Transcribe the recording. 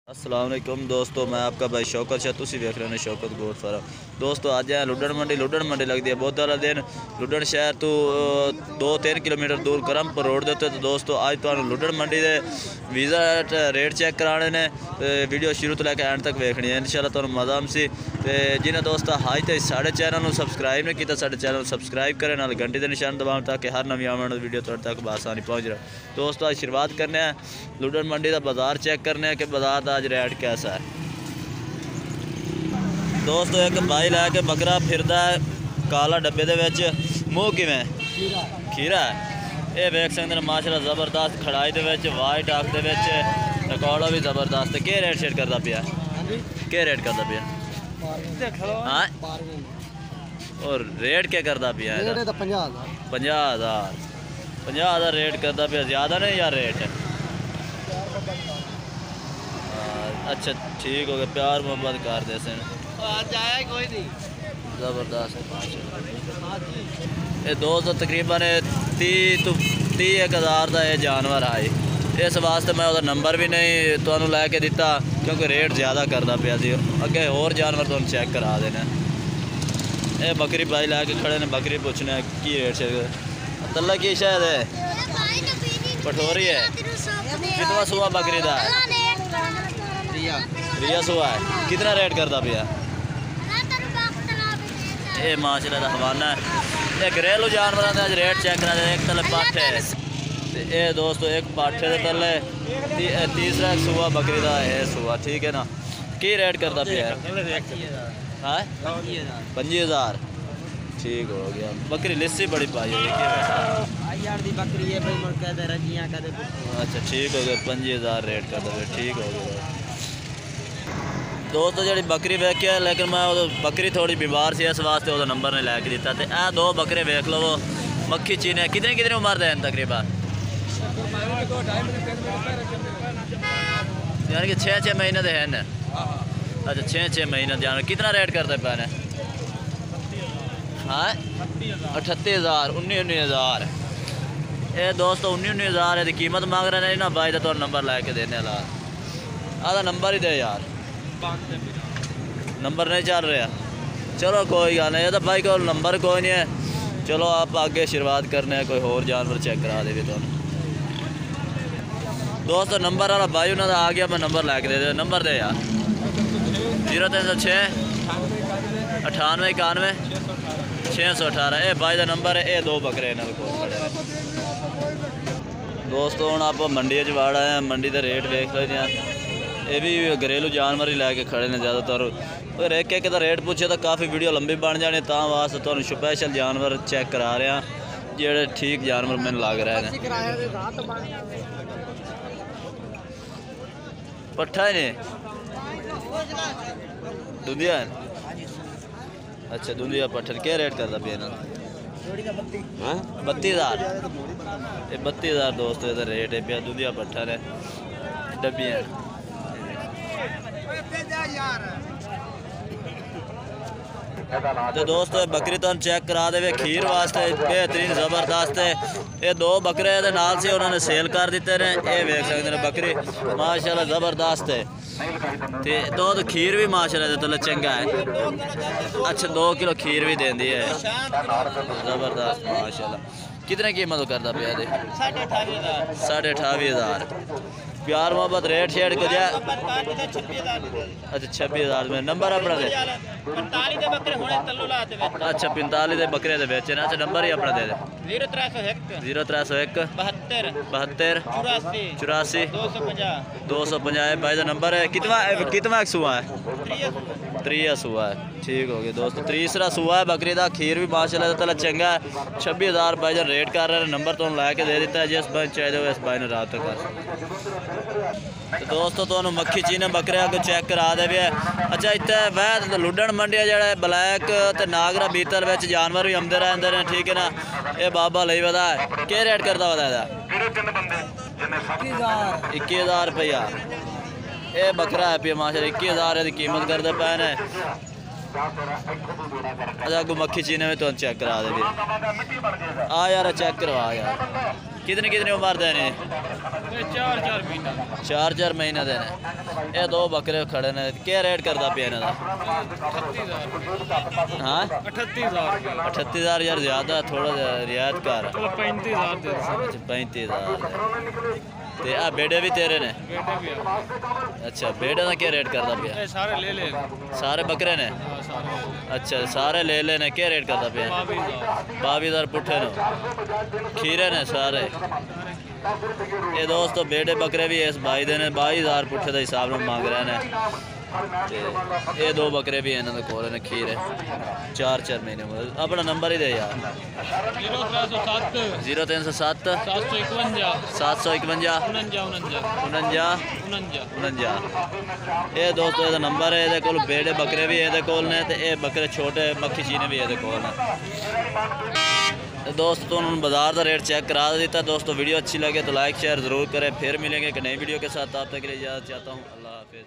अस्सलाम वालेकुम दोस्तों, मैं आपका भाई शौकत शाह, तुसी वेख रहे हो शौकत गोट फार्म। दोस्तों अज है लुडन मंडी लगती है बहुत वाला दिन। लुडन शहर तो 2-3 किलोमीटर दूर करमपुर रोड के उत्ते। तो दोस्तों अज तो लुडन मंडी के वीज़ा रेट चेक कराने ने। वीडियो शुरू तो लैके एंड तक वेखनी है, इंशाल्लाह तुहानू मज़ा आमसी। तो जिन्हें दोस्त अज तक साढ़े चैनल को सबसक्राइब नहीं किया, साढ़े चैनल सबसक्राइब करें, नाल घंटी के निशान दबाओ ताकि हर नवी आने वाली वीडियो तुहाडे तक बआसानी पहुँच रहा। दोस्तों आज शुरुआत करने लुडन मंडी का बाजार चेक करने कि बाजार का आज रेट कैसा है। दोस्तों एक भाई लैके बकरा फिरदा है काला डब्बे दे विच, मूँह किवें खीरा है। ये वेख सकते हैं माशाल्लाह ज़बरदस्त खड़ाई दे विच, वाइट आख दे विच, रिकॉर्ड भी ज़बरदस्त। क्या रेट शेट करता पिया, क्या रेट करता पिया? हाँ और रेट क्या करता पिया? 50,000 रेट करता पिया। ज़्यादा नहीं यार रेट? अच्छा ठीक हो गया, प्यार मोहब्बत कर दे सन कोई नहीं। ज़बरदस्त ये दोस्तों तकरीबन 30,000 का ये जानवर आए। इस वास्ते मैं उसका नंबर भी नहीं तो लैके दिता क्योंकि रेट ज़्यादा करता पिया सी। अगे होर जानवर तो चेक करा देने। ये बकरी भाई लैके खड़े ने, बकरी पूछने की रेट से तला की शायद है पठोरी है। कितना सुआ बकरी का? रिया सुआ है। कितना रेट करता पिया? ये माशाल्लाह का हवाना है। ये घरेलू जानवर का रेट चेक करा दे। एक तले पाठे है, ये दोस्तों एक पाठे के तले, तीसरा एक सुआ बकरी का है सुआ। ठीक है ना, की रेट करता पिया? 25,000 ठीक हो गया। बकरी लिस्सी बड़ी पाई हुई है। अच्छा ठीक हो गया, 25,000 रेट करता पिया। ठीक हो गया दोस्तों। जी बकरी वेखी है लेकिन मैं बकरी थोड़ी बीमार सी, इस वास्ते वो नंबर नहीं लैके दिता। तो यह दो बकरे वेख लो, मक्खी चीने कितनी कितनी उम्र दे तकरीबन? यानी कि 6-6 महीने के हैं। अच्छा 6-6 महीने जानवर। कितना रेट करते पैने? हाँ 38,000 19,000। ये दोस्तों 19,000 की कीमत मांग रहे हैं ना भाई। तो नंबर लैके देने ला आधा नंबर ही दे यार, नंबर नहीं चल रहा। चलो कोई गल नहीं, तो भाई को नंबर कोई नहीं है। चलो आप आगे शुरुआत करने हैं, कोई और जानवर चेक करा दे तो दोस्तों। नंबर वाला भाई उन्होंने आ गया, मैं नंबर लैके दे। नंबर दे यार 0306 98 91 618। ये भाई का नंबर है। ये दो बकरे इन्होंने को दोस्तों। हम आप मंडी वाड़ आए हैं, मंडी का रेट वेख लेते हैं। ये भी घरेलू जानवर ही लैके खड़े ने ज़्यादातर। अगर एक एक का रेट पूछे तो काफ़ी वीडियो लंबी बन जाने, ता वास्ते तो स्पैशल जानवर चेक करा रहे हैं जेडे ठीक जानवर मैंने लग रहे हैं। पट्ठा है ने दुधिया? अच्छा दुधिया पट्ठा क्या रेट करता पिया? 32,000। ये 32,000 दोस्तों इधर रेट है पिया। दुधिया पट्ठा ने डब्बियाँ। तो दोस्तों बकरी तो चेक करा दे खीर वास्ते बेहतरीन ज़बरदस्त है। ये दो बकरे के नाल से उन्होंने सेल कर दिते हैं। ये वेख सकते हैं बकरी माशाल्लाह ज़बरदस्त है। तो खीर भी माशाल्लाह तो चंगा है। अच्छा 2 किलो खीर भी देंदी है ज़बरदस्त माशाल्लाह। कितने कीमत करता पिया? 28,500। प्यार मोहब्बत रेट शेट को जा। अच्छा 26,000 में नंबर अपना दे। अच्छा 45 के बकरे दे बेचे ना। अच्छा नंबर ही अपना दे दे। 0301 72 84 250 भाई का नंबर है। कितना सुआ है? 3 सुआ है। ठीक हो गया दोस्तों। तीसरा सुआ है बकरी का। खीर भी माशाल्लाह तला चंगा है। 26,000 भाई जो रेट कर रहे हैं। नंबर तो लैके दे दिता है, जिस भाई चाहिए इस भाई ने रात तक कर। तो दोस्तों तो मक्खी चीने बकरे को चेक करा दे भी है। अच्छा इतने वह लुडन मंडी जो ब्लैक तो नागरा बीतल में जानवर भी आते रहते हैं। ठीक है ना। ये बाबा लई वदा है। क्या रेट करता वदा? 21,000 रुपया। ये बकरा है पिया माशाल्लाह। 21,000 की कीमत करते पे ने। अच्छा अगू मक्खी चीने में तो चेक करा दे भी। आ यार चेक करवा यार कितनी कितनी उम्र देने? 4-4 महीना। 4-4 महीने देने। ये दो बकरे खड़े ने, क्या रेट करता पिया इन्हां दा? 38,000। हाँ 38,000। 38,000 यार ज़्यादा, थोड़ा रियायत कर। चलो 35,000 दे दो। 35,000। ते आ बेड़े भी तेरे ने? बेटे भी है। अच्छा, बेड़े का क्या रेट करता पिया? ये सारे ले ले। सारे बकरे ने? हाँ सारे। अच्छा, सारे ले लेने, क्या रेट करता पिया? 22,000। 22,000 पुट्ठे ने, खीरे ने सारे। ये दोस्तों बेड़े बकरे भी इस भाई दे ने 22,000 पुट्ठे के हिसाब में मांग रहे हैं। ये दो बकरे भी इन्होंने कोल ने खीरे 4-4 महीने। अपना नंबर ही दे यार। 0307 0307 751 751 49। ये दोस्तों ये नंबर है, ये कोल बेड़े बकरे भी ये कोल ने, ते ये बकरे छोटे मक्खी चीने भी ये कोल ने। तो दोस्तों उन्होंने बाजार का रेट चेक करा देता। दोस्तों वीडियो अच्छी लगे तो लाइक शेयर ज़रूर करें। फिर मिलेंगे एक नई वीडियो के साथ, तब तक के लिए इजाज़त चाहता हूँ। अल्लाह हाफिज़।